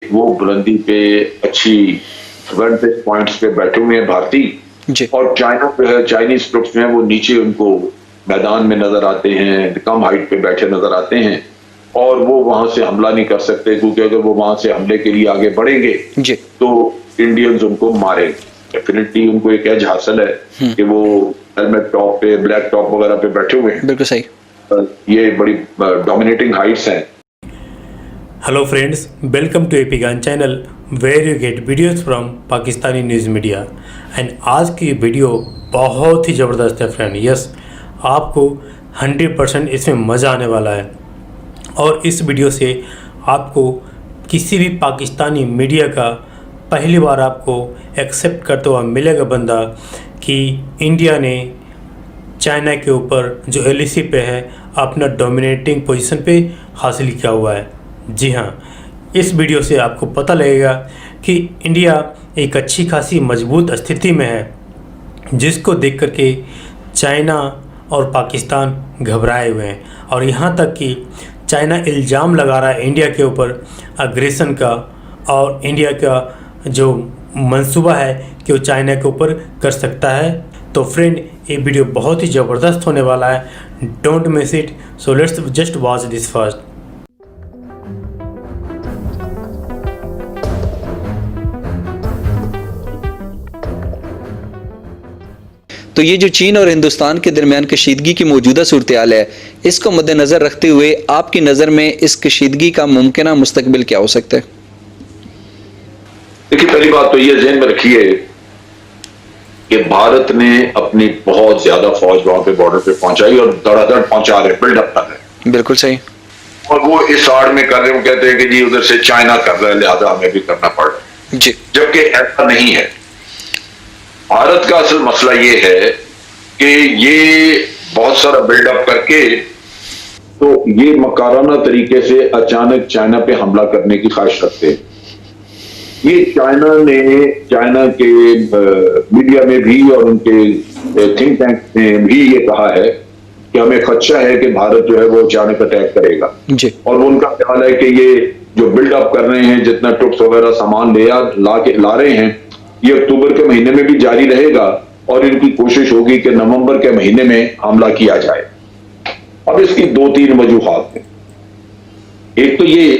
वो बुलंदी पे अच्छी एडवांटेज पॉइंट्स पे बैठे हुए हैं भारतीय, और चाइना जो है चाइनीज ट्रुप्स जो है वो नीचे उनको मैदान में नजर आते हैं, कम हाइट पे बैठे नजर आते हैं, और वो वहां से हमला नहीं कर सकते, क्योंकि अगर वो वहां से हमले के लिए आगे बढ़ेंगे तो इंडियंस उनको मारेंगे। डेफिनेटली उनको एक एज हासिल है कि वो हेलमेट टॉप पे, ब्लैक टॉप वगैरह पे बैठे हुए हैं। बिल्कुल सही। ये बड़ी डोमिनेटिंग हाइट्स हैं। Hello friends, welcome to AP Gyan channel where you get videos from Pakistani news media. And आज की वीडियो बहुत ही ज़बरदस्त है फ्रेंड। यस, आपको 100% इसमें मज़ा आने वाला है। और इस वीडियो से आपको किसी भी पाकिस्तानी मीडिया का पहली बार आपको एक्सेप्ट करते हुआ मिलेगा बंदा कि इंडिया ने चाइना के ऊपर जो एलएसी पे है अपना डोमिनेटिंग पोजीशन पे हासिल किया हुआ है। जी हाँ, इस वीडियो से आपको पता लगेगा कि इंडिया एक अच्छी खासी मजबूत स्थिति में है, जिसको देख कर के चाइना और पाकिस्तान घबराए हुए हैं। और यहाँ तक कि चाइना इल्ज़ाम लगा रहा है इंडिया के ऊपर अग्रेशन का, और इंडिया का जो मंसूबा है कि वो चाइना के ऊपर कर सकता है। तो फ्रेंड, ये वीडियो बहुत ही ज़बरदस्त होने वाला है। Don't miss it. So let's just watch this first. तो ये जो चीन और हिंदुस्तान के दरमियान कशीदगी की मौजूदा सूरत हाल है, इसको मद्देनजर रखते हुए आपकी नज़र में इस कशीदगी का मुमकिन मुस्तकबिल क्या हो सकता है? देखिए, पहली बात तो ये ज़हन में रखिए कि भारत ने अपनी बहुत ज्यादा फौज वहां पे बॉर्डर पे पहुंचाई और धड़ाधड़ पहुंचा रहे, बिल्डअप कर रहे। बिल्कुल सही। और वो इस आड़ में कर रहे, वो कहते हैं कि जी उधर से चाइना कर रहा है लिहाजा हमें भी करना पड़ रहा है, जबकि ऐसा नहीं है। भारत का असल मसला ये है कि ये बहुत सारा बिल्डअप करके तो ये मकाराना तरीके से अचानक चाइना पे हमला करने की ख्वाहिश रखते हैं। ये चाइना के मीडिया में भी और उनके थिंक टैंक ने भी ये कहा है कि हमें खदशा है कि भारत जो है वो अचानक अटैक करेगा। और वो उनका ख्याल है कि ये जो बिल्डअप कर रहे हैं, जितना ट्रुप्स वगैरह सामान ला रहे हैं, ये अक्टूबर के महीने में भी जारी रहेगा, और इनकी कोशिश होगी कि नवंबर के महीने में हमला किया जाए। अब इसकी 2-3 वजूहात हैं। एक तो ये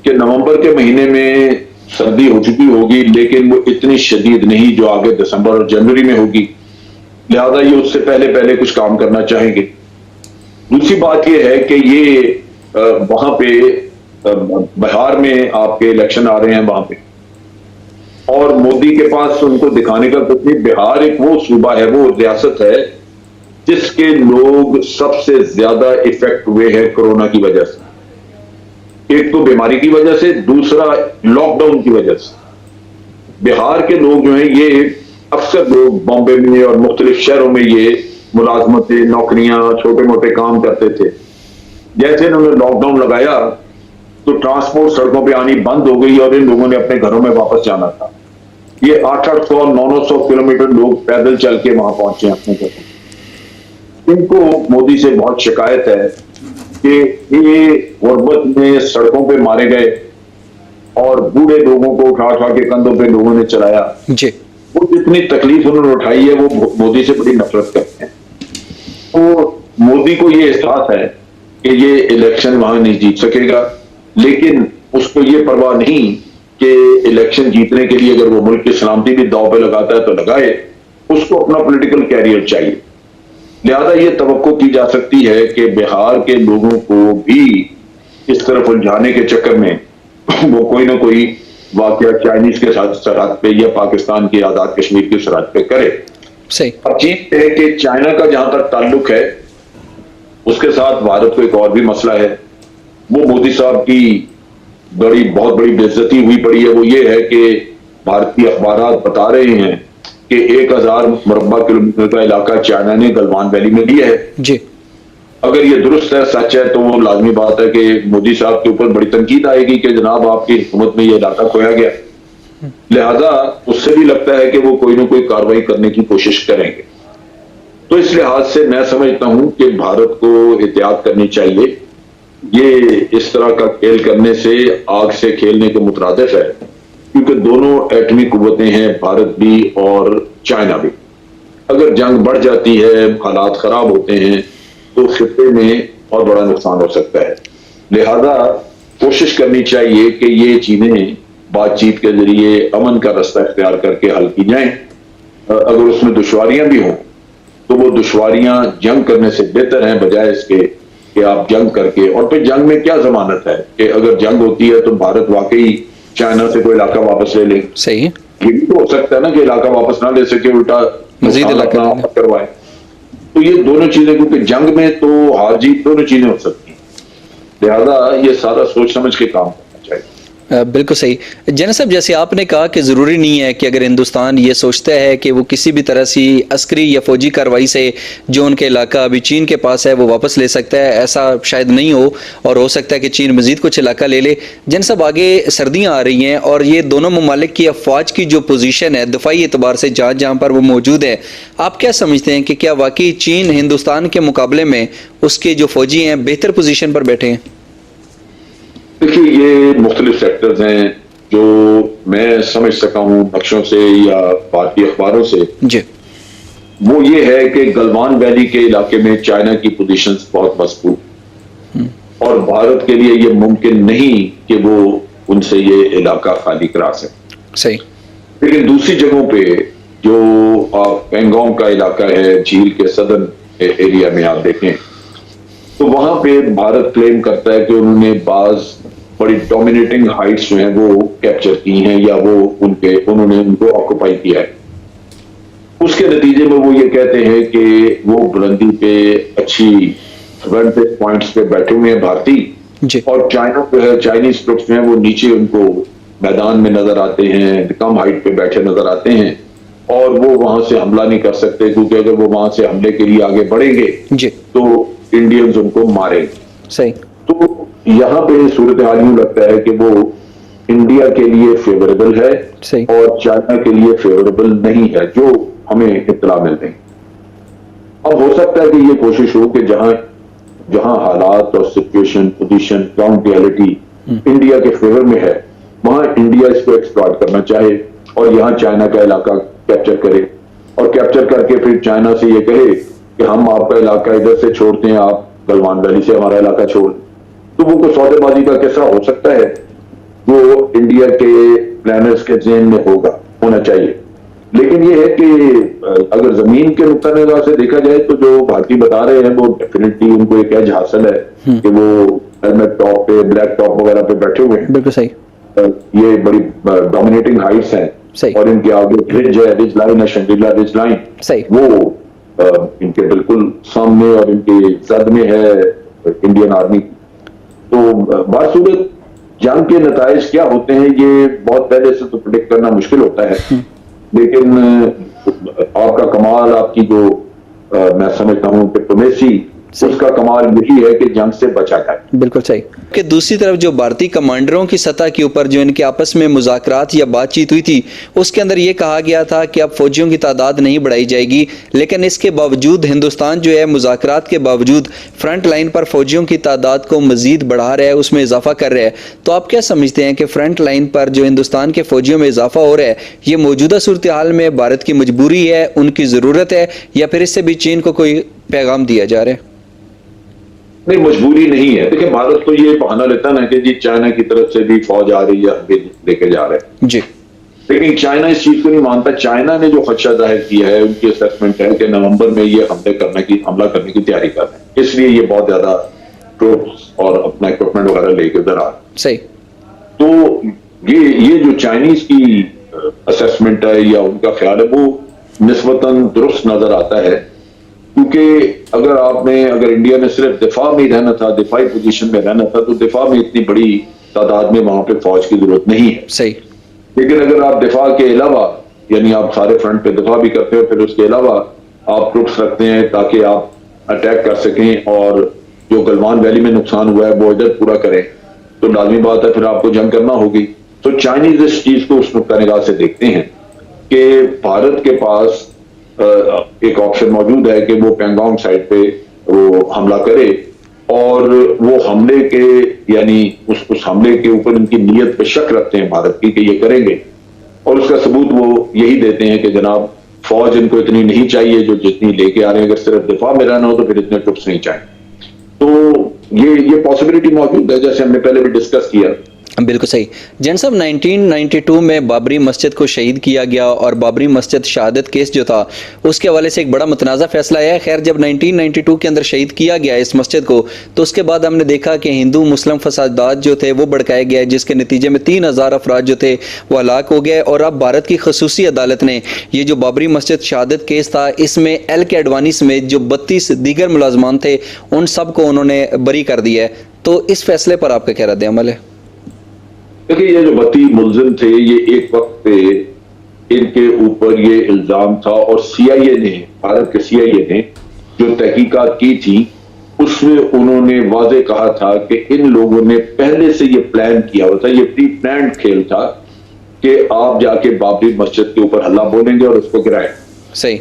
कि नवंबर के महीने में सर्दी हो चुकी होगी, लेकिन वो इतनी शदीद नहीं जो आगे दिसंबर और जनवरी में होगी, लिहाजा ये उससे पहले कुछ काम करना चाहेंगे। दूसरी बात ये है कि ये वहां पे बिहार में आपके इलेक्शन आ रहे हैं वहां पे, और मोदी के पास उनको दिखाने का कुछ नहीं। बिहार एक वो सूबा है, वो रियासत है जिसके लोग सबसे ज्यादा इफेक्ट हुए हैं कोरोना की वजह से। एक तो बीमारी की वजह से, दूसरा लॉकडाउन की वजह से। बिहार के लोग जो हैं, ये अक्सर लोग बॉम्बे में और मुख्तलिफ शहरों में ये मुलाजमतें, नौकरियां, छोटे मोटे काम करते थे। जैसे इन्होंने लॉकडाउन लगाया तो ट्रांसपोर्ट सड़कों पे आनी बंद हो गई और इन लोगों ने अपने घरों में वापस जाना था। ये 800 900 किलोमीटर लोग पैदल चल के वहां पहुंचे अपने घर। इनको मोदी से बहुत शिकायत है कि ये गुर्बत में सड़कों पे मारे गए और बूढ़े लोगों को उठा के कंधों पे लोगों ने चलाया। वो जितनी तकलीफ उन्होंने उठाई है, वो मोदी से बड़ी नफरत करते हैं। तो मोदी को ये एहसास है कि ये इलेक्शन वहां नहीं जीत सकेगा, लेकिन उसको ये परवाह नहीं कि इलेक्शन जीतने के लिए अगर वो मुल्क की सलामती भी दांव पे लगाता है तो लगाए, उसको अपना पॉलिटिकल कैरियर चाहिए। लिहाजा ये तवक्को की जा सकती है कि बिहार के लोगों को भी इस तरफ उलझाने के चक्कर में वो कोई ना कोई वाकया चाइनीज के साथ सरहद पे या पाकिस्तान की आजाद कश्मीर की सरहद पे करे। सही। अब चीज है कि चाइना का जहां तक ताल्लुक है, उसके साथ भारत को एक और भी मसला है। वो मोदी साहब की बहुत बड़ी बेइज्जती हुई पड़ी है। वो ये है कि भारतीय अखबार बता रहे हैं कि 1000 मुरब्बा किलोमीटर का इलाका चाइना ने गलवान वैली में लिया है जी। अगर ये दुरुस्त है, सच है, तो वो लाजमी बात है कि मोदी साहब के ऊपर बड़ी तनकीद आएगी कि जनाब आपकी हुकूमत में ये इलाका खोया गया। लिहाजा उससे भी लगता है कि वो कोई ना कोई कार्रवाई करने की कोशिश करेंगे। तो इस लिहाज से मैं समझता हूं कि भारत को एहतियात करनी चाहिए ये इस तरह का खेल करने से आग से खेलने के मुतरादिफ है, क्योंकि दोनों एटमी कुव्वतें हैं, भारत भी और चाइना भी। अगर जंग बढ़ जाती है, हालात खराब होते हैं, तो खित्ते में बहुत बड़ा नुकसान हो सकता है। लिहाजा कोशिश करनी चाहिए कि ये चीजें बातचीत के जरिए अमन का रास्ता इख्तियार करके हल की जाएं। अगर उसमें दुश्वारियां भी हों तो वो दुश्वारियां जंग करने से बेहतर हैं, बजाय इसके कि आप जंग करके, और फिर जंग में क्या जमानत है कि अगर जंग होती है तो भारत वाकई चाइना से कोई इलाका वापस ले ले। सही है। ये भी तो हो सकता है ना कि इलाका वापस ना ले सके, उल्टा मजीद इलाका करवाए। तो ये दोनों चीजें, क्योंकि जंग में तो हार जीत दोनों चीजें हो सकती हैं, लिहाजा ये सारा सोच समझ के काम करना चाहिए। बिल्कुल सही। जनरल साहब, जैसे आपने कहा कि ज़रूरी नहीं है कि अगर हिंदुस्तान ये सोचता है कि वो किसी भी तरह से अस्करी या फौजी कार्रवाई से जो उनके इलाका अभी चीन के पास है वो वापस ले सकता है, ऐसा शायद नहीं हो, और हो सकता है कि चीन मजीद कुछ इलाका ले ले। जनरल साहब, आगे सर्दियाँ आ रही हैं और ये दोनों ममालिक की अफवाज की जो पोजीशन है दफाई एतबार से जहाँ जहाँ पर वो मौजूद है, आप क्या समझते हैं कि क्या वाकई चीन हिंदुस्तान के मुकाबले में उसके जो फौजी हैं बेहतर पोजीशन पर बैठे हैं? देखिए, ये मुख्तलिफ सेक्टर्स हैं जो मैं समझ सका हूँ नक्शों से या भारतीय अखबारों से जी। वो ये है कि गलवान वैली के इलाके में चाइना की पोजीशंस बहुत मजबूत, और भारत के लिए ये मुमकिन नहीं कि वो उनसे ये इलाका खाली करा सके। सही। लेकिन दूसरी जगहों पे जो पेंगोंग का इलाका है, झील के सदर्न एरिया में आप देखें तो वहां पे भारत क्लेम करता है कि उन्होंने बाज बड़ी डोमिनेटिंग हाइट्स जो हैं वो कैप्चर की हैं, या वो उन्होंने उनको ऑक्युपाई किया है। उसके नतीजे में वो ये कहते हैं कि वो बुलंदी पे अच्छी वेंटेज पॉइंट्स पे बैठे हुए हैं भारतीय, और चाइना जो है, चाइनीज ट्रुप्स हैं वो नीचे उनको मैदान में नजर आते हैं, कम हाइट पे बैठे नजर आते हैं, और वो वहां से हमला नहीं कर सकते, क्योंकि अगर वो वहां से हमले के लिए आगे बढ़ेंगे तो इंडियंस उनको मारेंगे। सही। तो यहाँ पे सूरत हाल यूं लगता है कि वो इंडिया के लिए फेवरेबल है और चाइना के लिए फेवरेबल नहीं है, जो हमें इत्तला मिल रही। अब हो सकता है कि ये कोशिश हो कि जहां जहां हालात और situation, position, ground reality India के फेवर में है, वहां इंडिया इसको एक्सप्लॉइट करना चाहे और यहां चाइना का इलाका कैप्चर करे, और कैप्चर करके फिर चाइना से ये कहे कि हम आपका इलाका इधर से छोड़ते हैं, आप गलवान वैली से हमारा इलाका छोड़। तो वो कोई सौदेबाजी का किस्सा हो सकता है, वो इंडिया के प्लानर्स के ज़हन में होना चाहिए। लेकिन ये है कि अगर जमीन के नुक्ता निगाह से देखा जाए तो जो भारतीय बता रहे हैं वो डेफिनेटली उनको एक एज हासिल है कि वो हेलमेट टॉप पे, ब्लैक टॉप वगैरह पे बैठे हुए हैं। बिल्कुल सही। ये बड़ी डोमिनेटिंग हाइट्स हैं और इनके आगे रिज है, रिज लाइन है, शंग्रीला रिज लाइन, वो इनके बिल्कुल सामने और इनके जद में है इंडियन आर्मी। तो बासूरत जंग के नताइज क्या होते हैं ये बहुत पहले से तो प्रेडिक्ट करना मुश्किल होता है, लेकिन आपका कमाल, आपकी जो मैं समझता हूँ डिप्लोमेसी, उसका कमाल यही है कि जंग से बचा जाए। बिल्कुल सही। कि दूसरी तरफ जो भारतीय कमांडरों की सतह के ऊपर जो इनके आपस में मुज़ाकरात या बातचीत हुई थी, उसके अंदर ये कहा गया था कि अब फौजियों की तादाद नहीं बढ़ाई जाएगी, लेकिन इसके बावजूद हिंदुस्तान जो है मुज़ाकरात के बावजूद फ्रंट लाइन पर फौजियों की तादाद को मजीद बढ़ा रहा है, उसमें इजाफा कर रहा है। तो आप क्या समझते हैं कि फ्रंट लाइन पर जो हिंदुस्तान के फौजियों में इजाफा हो रहा है, ये मौजूदा सूरत हाल में भारत की मजबूरी है, उनकी ज़रूरत है, या फिर इससे भी चीन को कोई पैगाम दिया जा रहा है? नहीं, मजबूरी नहीं है। देखिए, भारत तो ये बहाना लेता ना कि जी चाइना की तरफ से भी फौज आ रही है, हमें लेके जा रहे हैं जी, लेकिन चाइना इस चीज को नहीं मानता। चाइना ने जो खदशा जाहिर किया है, उनकी असेसमेंट है कि नवंबर में ये हमला करने की तैयारी कर रहे हैं, इसलिए ये बहुत ज्यादा ट्रूप्स और अपना इक्विपमेंट वगैरह लेके उधर आ रहे। सही। तो ये जो चाइनीज की असेसमेंट है या उनका ख्याल है, वो निस्बतन दुरुस्त नजर आता है, क्योंकि अगर इंडिया ने सिर्फ दिफा में रहना था, दिफाई पोजीशन में रहना था, तो दिफा में इतनी बड़ी तादाद में वहां पे फौज की जरूरत नहीं है। सही। लेकिन अगर आप दिफा के अलावा, यानी आप सारे फ्रंट पे दिफा भी करते हो, फिर उसके अलावा आप ट्रुप्स रखते हैं ताकि आप अटैक कर सकें और जो गलवान वैली में नुकसान हुआ है वो इधर पूरा करें, तो लाजमी बात है फिर आपको जंग करना होगी। तो चाइनीज इस चीज को उस नुक्ता निगाह से देखते हैं कि भारत के पास एक ऑप्शन मौजूद है कि वो पेंगोंग साइड पे वो हमला करे, और वो हमले के यानी उस हमले के ऊपर उनकी नीयत पे शक रखते हैं भारत की कि ये करेंगे, और उसका सबूत वो यही देते हैं कि जनाब फौज इनको इतनी नहीं चाहिए जो जितनी लेके आ रहे हैं, अगर सिर्फ दिफा में रहना हो तो फिर इतने ट्रुप्स नहीं चाहिए। तो ये पॉसिबिलिटी मौजूद है, जैसे हमने पहले भी डिस्कस किया। बिल्कुल सही। जैन साहब 1992 में बाबरी मस्जिद को शहीद किया गया और बाबरी मस्जिद शहादत केस जो था उसके हवाले से एक बड़ा मुतनाज़ा फैसला आया है। खैर जब 1992 के अंदर शहीद किया गया इस मस्जिद को, तो उसके बाद हमने देखा कि हिंदू मुस्लिम फसादात जो थे वो भड़काए गए, जिसके नतीजे में 3000 अफराद जो थे वो हलाक हो गए। और अब भारत की खसूसी अदालत ने ये जो बाबरी मस्जिद शहादत केस था इसमें एल के अडवाणी समेत जो 32 दीगर मुलाजमान थे उन सब को उन्होंने बरी कर दिया है। तो इस फैसले पर आपका क्या रद्द अमल है? देखिए, ये जो 32 मुलजिम थे, ये एक वक्त पे इनके ऊपर ये इल्जाम था, और सीआईए ने, भारत के सीआईए ने जो तहकीकात की थी उसमें उन्होंने वाजे कहा था कि इन लोगों ने पहले से ये प्लान किया हुआ था, ये प्री प्लान्ड खेल था कि आप जाके बाबरी मस्जिद के ऊपर हल्ला बोलेंगे और उसको गिराएंगे। सही,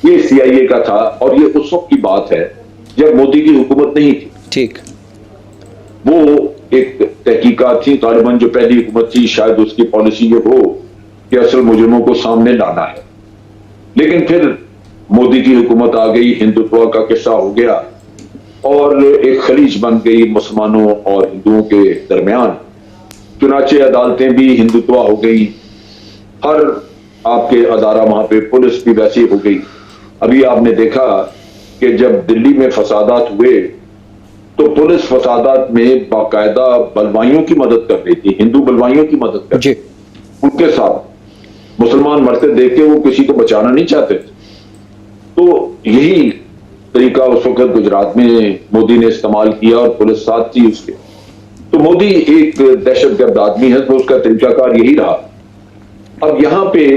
ये सीआईए का था, और ये उस वक्त की बात है जब मोदी की हुकूमत नहीं थी। ठीक, वो एक तहकीकात थी, तालिबान जो पहली हुकूमत थी शायद उसकी पॉलिसी ये हो कि असल मुजरिमों को सामने लाना है। लेकिन फिर मोदी की हुकूमत आ गई, हिंदुत्व का किस्सा हो गया और एक खलीज बन गई मुसलमानों और हिंदुओं के दरमियान। चुनाचे अदालतें भी हिंदुत्व हो गई, हर आपके अदारा वहां पे, पुलिस भी वैसी हो गई। अभी आपने देखा कि जब दिल्ली में फसादात हुए तो पुलिस फसादात में बाकायदा बलवाइयों की मदद कर रही थी, हिंदू बलवाइयों की मदद कर रही थी। उनके साथ मुसलमान मरते देख के वो किसी को बचाना नहीं चाहते थे। तो यही तरीका उस वक्त गुजरात में मोदी ने इस्तेमाल किया और पुलिस साथ थी उसके। तो मोदी एक दहशतगर्द आदमी है, तो उसका तरीकाकार यही रहा। अब यहां पे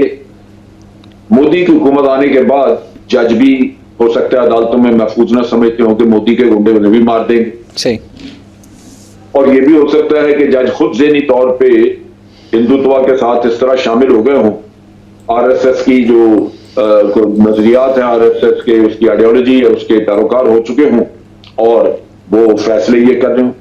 मोदी की हुकूमत आने के बाद जज भी हो सकता है अदालतों में महफूज ना समझते हो कि मोदी के गुंडे उन्हें भी मार देंगे। सही। और ये भी हो सकता है कि जज खुद ज़हनी तौर पे हिंदुत्व के साथ इस तरह शामिल हो गए हों, आरएसएस की जो नजरियात हैं, आरएसएस के उसकी आइडियोलॉजी है, उसके पैरोकार हो चुके हों और वो फैसले ये कर रहे हों।